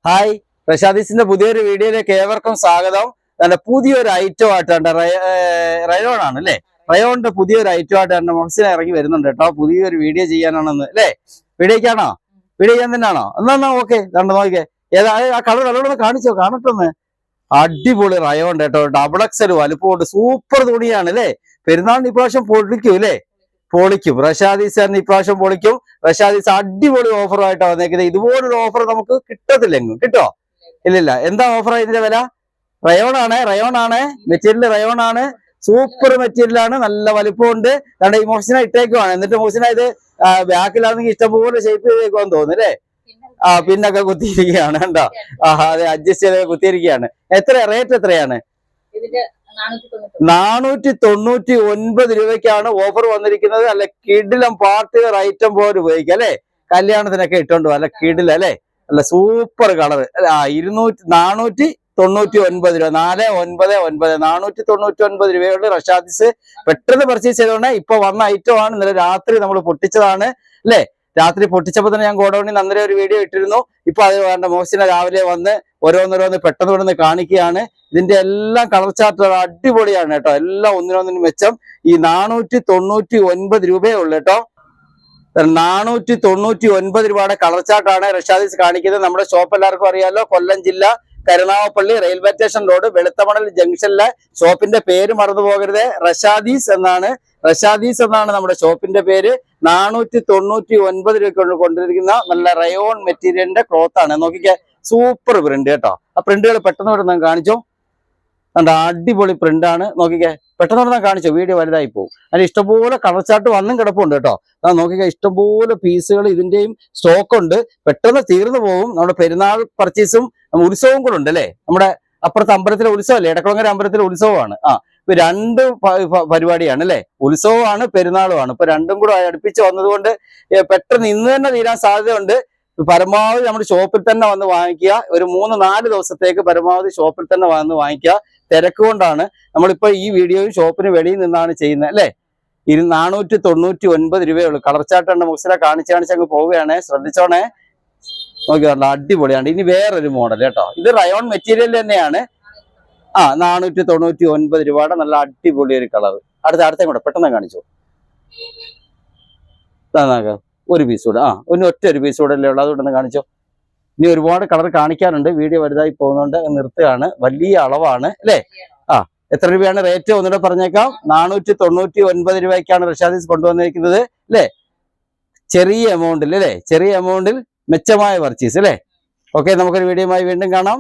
Hi, പ്രശാദീസിന്റെ പുതിയൊരു വീഡിയോയിലേക്ക് ഏവർക്കും സ്വാഗതം. നല്ല പുതിയൊരു ഐറ്റം ആയിട്ടാണ് റയോൺ ആണ് അല്ലേ? റയോണിന്റെ പുതിയൊരു ഐറ്റം ആയിട്ടാണ് മൊഹസിന ഇറങ്ങി വരുന്നുണ്ട് കേട്ടോ. പുതിയൊരു വീഡിയോ ചെയ്യാനാണെന്ന് അല്ലേ? വീഡിയോക്കാണോ? വീഡിയോ ചെയ്യാൻ തന്നെയാണോ? എന്നാ ഓക്കെ, കണ്ടു നോക്കിക്കേ. ഏതാ ആ കളർ നല്ലോണം കാണിച്ചോ, കാണട്ടെന്ന്. അടിപൊളി റയോൺ കേട്ടോ, ഡബിൾ എക്സൽ വലുപ്പമുണ്ട്, സൂപ്പർ തുണിയാണ് അല്ലേ? പെരുന്നാളിന് ഇപ്രാവശ്യം പൊളിക്കും അല്ലേ? പൊളിക്കും. റഷാദീസ് ഇപ്രാവശ്യം പൊളിക്കും. റഷാദീസ് അടിപൊളി ഓഫറുമായിട്ടാണ് വന്നേക്കുന്നത്. ഇതുപോലൊരു ഓഫർ നമുക്ക് കിട്ടത്തില്ലെങ്കിലും കിട്ടോ? ഇല്ലില്ല. എന്താ ഓഫർ ഇതിന്റെ വില? റയോൺ ആണ് മെറ്റീരിയൽ, റയോൺ ആണ്. സൂപ്പർ മെറ്റീരിയൽ ആണ്, നല്ല വലിപ്പമുണ്ട്. കാരണം ഈ മൊഹസിന ഇട്ടേക്കുവാണ്. എന്നിട്ട് മൊഹസിന ഇത് ബാക്കിലാണെങ്കിൽ ഇഷ്ടംപോലെ ഷേപ്പ് ചെയ്തേക്കുവാന്ന് തോന്നുന്നു അല്ലേ? പിന്നൊക്കെ കുത്തിയിരിക്കുകയാണ് കണ്ടോ? അതെ, അഡ്ജസ്റ്റ് ചെയ്ത് കുത്തിയിരിക്കുകയാണ്. റേറ്റ് എത്രയാണ്? 499 രൂപയ്ക്കാണ് ഓഫർ വന്നിരിക്കുന്നത്. അല്ല കിടിലം പാർട്ടി വെയർ ഐറ്റം പോലെ ഉപയോഗിക്കാം അല്ലെ? കല്യാണത്തിനൊക്കെ ഇട്ടോണ്ട് അല്ല കിടില അല്ലെ? അല്ല സൂപ്പർ കളർ. 499 രൂപ, 499 499 രൂപയുള്ള റഷാദീസ്. പെട്ടെന്ന് പർച്ചേസ് ചെയ്തോണ്ടേ. ഇപ്പൊ വന്ന ഐറ്റം ആണ്. ഇന്നലെ രാത്രി നമ്മൾ പൊട്ടിച്ചതാണ് അല്ലെ? രാത്രി പൊട്ടിച്ചപ്പോൾ തന്നെ ഞാൻ ഗോഡൌണിൽ അന്നേരം ഒരു വീഡിയോ ഇട്ടിരുന്നു. ഇപ്പൊ അത് വേണ്ട, മൊഹസിന രാവിലെ വന്ന് ഓരോന്നോരോന്ന് പെട്ടെന്ന് പെട്ടെന്ന് കാണിക്കുകയാണ്. ഇതിന്റെ എല്ലാം കളർ ചാർട്ടുകൾ അടിപൊളിയാണ് കേട്ടോ. എല്ലാം ഒന്നിനൊന്നിനും മെച്ചം. ഈ 499 രൂപയേ ഉള്ളു കേട്ടോ. 499 രൂപയുടെ കളർ ചാർട്ടാണ് റഷാദീസ് കാണിക്കുന്നത്. നമ്മുടെ ഷോപ്പ് എല്ലാവർക്കും അറിയാലോ, കൊല്ലം ജില്ല Karunagappally railway station road Veluthamanal ജംഗ്ഷനിലെ. ഷോപ്പിന്റെ പേര് മറന്നു പോകരുത്, റഷാദീസ് എന്നാണ്. റഷാദീസ് എന്നാണ് നമ്മുടെ ഷോപ്പിന്റെ പേര്. 499 രൂപ കൊണ്ടിരിക്കുന്ന നല്ല റയോൺ മെറ്റീരിയലിന്റെ ക്ലോത്ത് ആണ്. നോക്കിക്കേ, സൂപ്പർ പ്രിന്റ് കേട്ടോ. ആ പ്രിന്റുകൾ പെട്ടെന്ന് പെട്ടെന്ന് കാണിച്ചോ. അടിപൊളി പ്രിന്റ് ആണ്. നോക്കിക്കേ, പെട്ടെന്ന് പെട്ടെന്ന് കാണിച്ചോ, വീഡിയോ വലുതായി പോകും. അതിന് ഇഷ്ടംപോലെ കളർ ചാർട്ട് വന്നും കിടപ്പുണ്ട് കേട്ടോ. നോക്കിക്കേ, ഇഷ്ടംപോലെ പീസുകൾ ഇതിന്റെയും സ്റ്റോക്ക് ഉണ്ട്. പെട്ടെന്ന് തീർന്നു പോകും. നമ്മുടെ പെരുന്നാൾ പർച്ചേസും ഉത്സവവും കൂടെ ഉണ്ട് അല്ലേ? നമ്മുടെ അപ്പുറത്തെ അമ്പലത്തിലെ ഉത്സവം അല്ലേ? എടക്കുളങ്ങര അമ്പലത്തിലെ ഉത്സവമാണ്. ഇപ്പൊ രണ്ട് പരിപാടിയാണ് അല്ലെ? ഉത്സവമാണ് പെരുന്നാളുമാണ്. ഇപ്പൊ രണ്ടും കൂടെ അടുപ്പിച്ച് വന്നതുകൊണ്ട് പെട്ടെന്ന് ഇന്ന് തന്നെ തീരാൻ സാധ്യതയുണ്ട്. പരമാവധി നമ്മുടെ ഷോപ്പിൽ തന്നെ വന്ന് വാങ്ങിക്കുക. ഒരു 3-4 ദിവസത്തേക്ക് പരമാവധി ഷോപ്പിൽ തന്നെ വന്ന് വാങ്ങിക്കുക. തിരക്ക് കൊണ്ടാണ് നമ്മളിപ്പോ ഈ വീഡിയോയും ഷോപ്പിന് വെളിയിൽ നിന്നാണ് ചെയ്യുന്നത് അല്ലെ? 499 രൂപയേ ഉള്ളൂ. കളർ ചാർട്ടുണ്ട് മുഖ്സിനെ കാണിച്ച് അങ്ങ് പോവുകയാണ്. ശ്രദ്ധിച്ചോണേ. നോക്കിയാണല്ലോ, അടിപൊളിയാണ്. ഇനി വേറൊരു മോഡൽ കേട്ടോ. ഇത് റയോൺ മെറ്റീരിയൽ തന്നെയാണ്. 499 രൂപയുടെ നല്ല അടിപൊളി ഒരു കളർ. അടുത്ത കൂടെ പെട്ടെന്ന് കാണിച്ചു. ഒരു പീസ് കൂടെ, ഒറ്റ ഒരു പീസ് കൂടെ അല്ലേ ഉള്ളൂ, അതുകൊണ്ടൊന്ന് കാണിച്ചോ. ഇനി ഒരുപാട് കളർ കാണിക്കാനുണ്ട്. വീഡിയോ വലുതായി പോകുന്നുണ്ട്, നിർത്തുകയാണ്. വലിയ അളവാണ് അല്ലേ? എത്ര രൂപയാണ് റേറ്റ് ഒന്നുകൂടെ പറഞ്ഞേക്കാം. 499 രൂപയ്ക്കാണ് റഷാദീസ് കൊണ്ടുവന്നിരിക്കുന്നത് അല്ലേ? ചെറിയ എമൗണ്ടിൽ അല്ലേ? ചെറിയ എമൗണ്ടിൽ മെച്ചമായ പർച്ചേസ് അല്ലേ? ഓക്കെ, നമുക്കൊരു വീഡിയോയുമായി വീണ്ടും കാണാം.